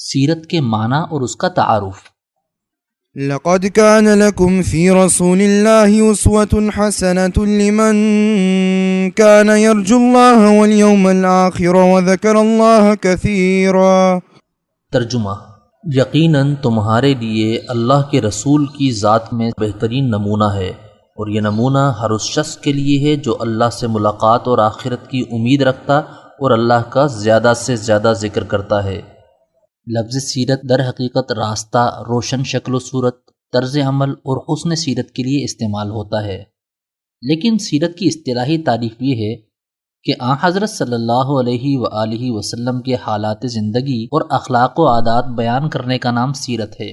سیرت کے معنی اور اس کا تعارف۔ لقد كان لكم في رسول الله أسوة حسنة لمن كان يرجو الله واليوم الآخر وذكر الله كثيرا۔ ترجمہ: یقیناً تمہارے لیے اللہ کے رسول کی ذات میں بہترین نمونہ ہے، اور یہ نمونہ ہر اس شخص کے لیے ہے جو اللہ سے ملاقات اور آخرت کی امید رکھتا اور اللہ کا زیادہ سے زیادہ ذکر کرتا ہے۔ لفظ سیرت در حقیقت راستہ، روشن شکل و صورت، طرز عمل اور حسن سیرت کے لیے استعمال ہوتا ہے، لیکن سیرت کی اصطلاحی تعریف یہ ہے کہ آن حضرت صلی اللہ علیہ وآلہ وسلم کے حالات زندگی اور اخلاق و عادات بیان کرنے کا نام سیرت ہے۔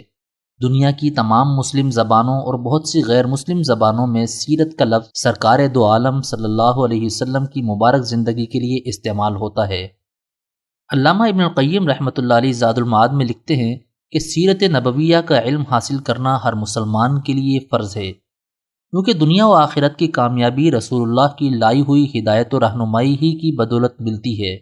دنیا کی تمام مسلم زبانوں اور بہت سی غیر مسلم زبانوں میں سیرت کا لفظ سرکار دو عالم صلی اللہ علیہ وسلم کی مبارک زندگی کے لیے استعمال ہوتا ہے۔ علامہ ابن القیم رحمۃ اللہ علیہ زاد المعاد میں لکھتے ہیں کہ سیرت نبویہ کا علم حاصل کرنا ہر مسلمان کے لیے فرض ہے، کیونکہ دنیا و آخرت کی کامیابی رسول اللہ کی لائی ہوئی ہدایت و رہنمائی ہی کی بدولت ملتی ہے۔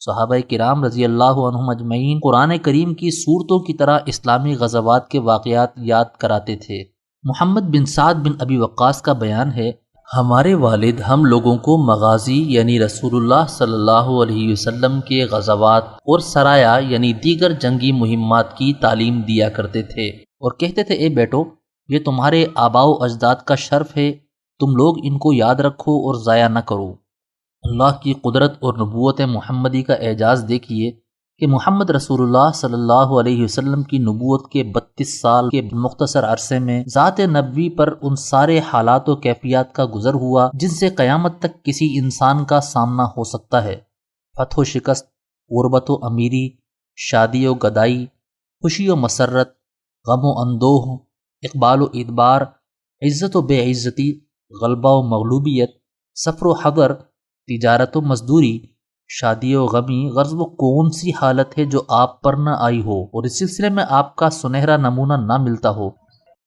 صحابہ کرام رضی اللہ عنہم اجمعین قرآن کریم کی صورتوں کی طرح اسلامی غزوات کے واقعات یاد کراتے تھے۔ محمد بن سعد بن ابی وقاص کا بیان ہے، ہمارے والد ہم لوگوں کو مغازی یعنی رسول اللہ صلی اللہ علیہ وسلم کے غزوات اور سرایا یعنی دیگر جنگی مہمات کی تعلیم دیا کرتے تھے اور کہتے تھے، اے بیٹو، یہ تمہارے آباء و اجداد کا شرف ہے، تم لوگ ان کو یاد رکھو اور ضائع نہ کرو۔ اللہ کی قدرت اور نبوت محمدی کا اعجاز دیکھیے کہ محمد رسول اللہ صلی اللہ علیہ وسلم کی نبوت کے 32 سال کے مختصر عرصے میں ذات نبوی پر ان سارے حالات و کیفیات کا گزر ہوا جن سے قیامت تک کسی انسان کا سامنا ہو سکتا ہے۔ فتح و شکست، غربت و امیری، شادی و گدائی، خوشی و مسرت، غم و اندوہ، اقبال و ادبار، عزت و بے عزتی، غلبہ و مغلوبیت، سفر و حضر، تجارت و مزدوری، شادی و غمی، غرض وہ کون سی حالت ہے جو آپ پر نہ آئی ہو اور اس سلسلے میں آپ کا سنہرا نمونہ نہ ملتا ہو۔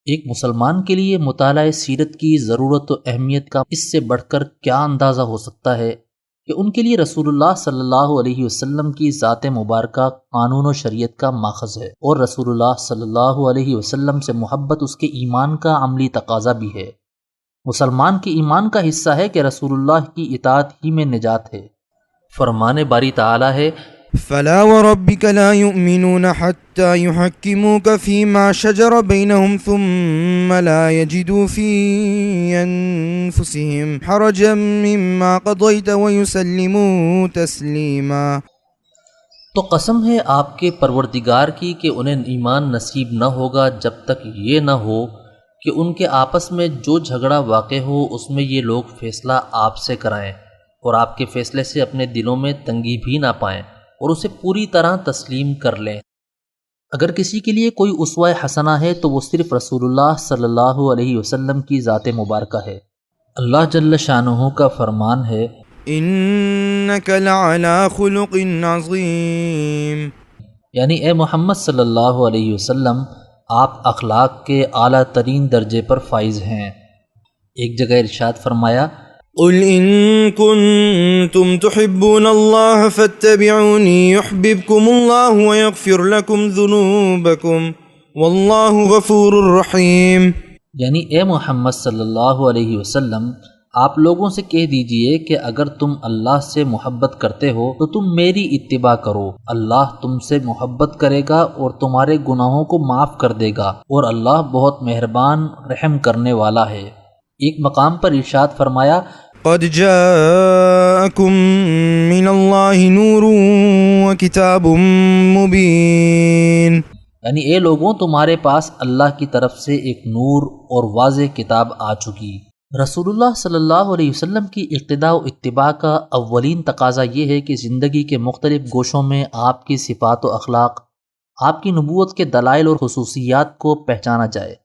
ایک مسلمان کے لیے مطالعہ سیرت کی ضرورت و اہمیت کا اس سے بڑھ کر کیا اندازہ ہو سکتا ہے کہ ان کے لیے رسول اللہ صلی اللہ علیہ وسلم کی ذات مبارکہ قانون و شریعت کا ماخذ ہے، اور رسول اللہ صلی اللہ علیہ وسلم سے محبت اس کے ایمان کا عملی تقاضا بھی ہے۔ مسلمان کے ایمان کا حصہ ہے کہ رسول اللہ کی اطاعت ہی میں نجات ہے۔ فرمان باری تعالی ہے، فلا وربك لا يؤمنون حتى يحكموك فيما شجر بينهم ثم لا يجدوا في أنفسهم حرجا مما قضيت ويسلموا تسليما۔ تو قسم ہے آپ کے پروردگار کی کہ انہیں ایمان نصیب نہ ہوگا جب تک یہ نہ ہو کہ ان کے آپس میں جو جھگڑا واقع ہو اس میں یہ لوگ فیصلہ آپ سے کرائیں اور آپ کے فیصلے سے اپنے دلوں میں تنگی بھی نہ پائیں اور اسے پوری طرح تسلیم کر لیں۔ اگر کسی کے لیے کوئی اسوہ حسنہ ہے تو وہ صرف رسول اللہ صلی اللہ علیہ وسلم کی ذات مبارکہ ہے۔ اللہ جل شانہ کا فرمان ہے، إنك لعلى خلق عظیم، یعنی اے محمد صلی اللہ علیہ وسلم آپ اخلاق کے اعلیٰ ترین درجے پر فائز ہیں۔ ایک جگہ ارشاد فرمایا، قل إن كنتم تحبون الله فاتبعوني يحببكم الله ويغفر لكم ذنوبكم والله غفور رحيم۔ یعنی اے محمد صلی اللہ علیہ وسلم آپ لوگوں سے کہہ دیجئے کہ اگر تم اللہ سے محبت کرتے ہو تو تم میری اتباع کرو، اللہ تم سے محبت کرے گا اور تمہارے گناہوں کو معاف کر دے گا، اور اللہ بہت مہربان رحم کرنے والا ہے۔ ایک مقام پر ارشاد فرمایا، قد جاءكم من الله نور وكتاب مبين، یعنی اے لوگوں تمہارے پاس اللہ کی طرف سے ایک نور اور واضح کتاب آ چکی۔ رسول اللہ صلی اللہ علیہ وسلم کی اقتداء و اتباع کا اولین تقاضا یہ ہے کہ زندگی کے مختلف گوشوں میں آپ کی صفات و اخلاق، آپ کی نبوت کے دلائل اور خصوصیات کو پہچانا جائے۔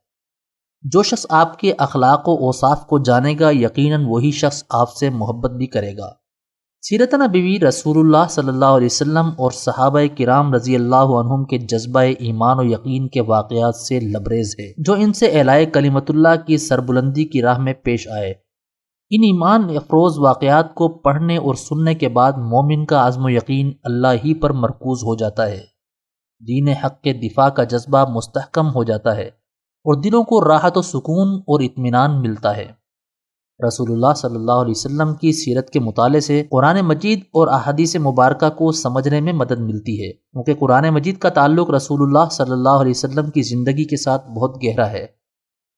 جو شخص آپ کے اخلاق و اوصاف کو جانے گا یقیناً وہی شخص آپ سے محبت بھی کرے گا۔ سیرت نبوی رسول اللہ صلی اللہ علیہ وسلم اور صحابہ کرام رضی اللہ عنہم کے جذبہ ایمان و یقین کے واقعات سے لبریز ہے جو ان سے اعلاء کلمت اللہ کی سربلندی کی راہ میں پیش آئے۔ ان ایمان افروز واقعات کو پڑھنے اور سننے کے بعد مومن کا عزم و یقین اللہ ہی پر مرکوز ہو جاتا ہے۔ دین حق کے دفاع کا جذبہ مستحکم ہو جاتا ہے اور دلوں کو راحت و سکون اور اطمینان ملتا ہے۔ رسول اللہ صلی اللہ علیہ وسلم کی سیرت کے مطالعے سے قرآن مجید اور احادیث مبارکہ کو سمجھنے میں مدد ملتی ہے، کیونکہ قرآن مجید کا تعلق رسول اللہ صلی اللہ علیہ وسلم کی زندگی کے ساتھ بہت گہرا ہے۔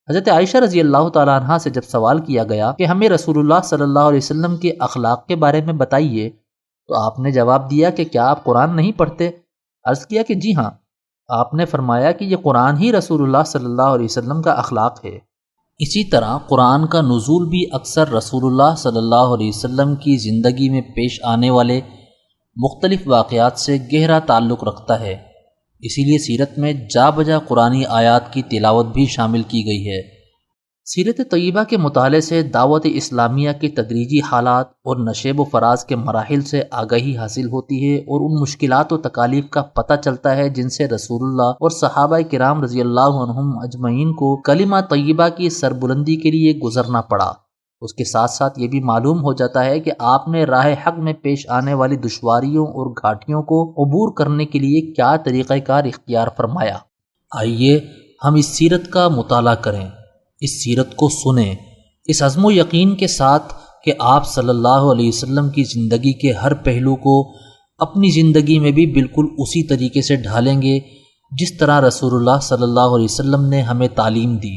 حضرت عائشہ رضی اللہ تعالیٰ عنہ سے جب سوال کیا گیا کہ ہمیں رسول اللہ صلی اللہ علیہ وسلم کے اخلاق کے بارے میں بتائیے، تو آپ نے جواب دیا کہ کیا آپ قرآن نہیں پڑھتے؟ عرض کیا کہ جی ہاں۔ آپ نے فرمایا کہ یہ قرآن ہی رسول اللہ صلی اللہ علیہ وسلم کا اخلاق ہے۔ اسی طرح قرآن کا نزول بھی اکثر رسول اللہ صلی اللہ علیہ وسلم کی زندگی میں پیش آنے والے مختلف واقعات سے گہرا تعلق رکھتا ہے، اسی لیے سیرت میں جا بجا قرآنی آیات کی تلاوت بھی شامل کی گئی ہے۔ سیرت طیبہ کے مطالعے سے دعوت اسلامیہ کے تدریجی حالات اور نشیب و فراز کے مراحل سے آگاہی حاصل ہوتی ہے اور ان مشکلات و تکالیف کا پتہ چلتا ہے جن سے رسول اللہ اور صحابہ کرام رضی اللہ عنہم اجمعین کو کلمہ طیبہ کی سربلندی کے لیے گزرنا پڑا۔ اس کے ساتھ ساتھ یہ بھی معلوم ہو جاتا ہے کہ آپ نے راہ حق میں پیش آنے والی دشواریوں اور گھاٹیوں کو عبور کرنے کے لیے کیا طریقہ کار اختیار فرمایا۔ آئیے ہم اس سیرت کا مطالعہ کریں، اس سیرت کو سنیں، اس عزم و یقین کے ساتھ کہ آپ صلی اللہ علیہ وسلم کی زندگی کے ہر پہلو کو اپنی زندگی میں بھی بالکل اسی طریقے سے ڈھالیں گے جس طرح رسول اللہ صلی اللہ علیہ وسلم نے ہمیں تعلیم دی۔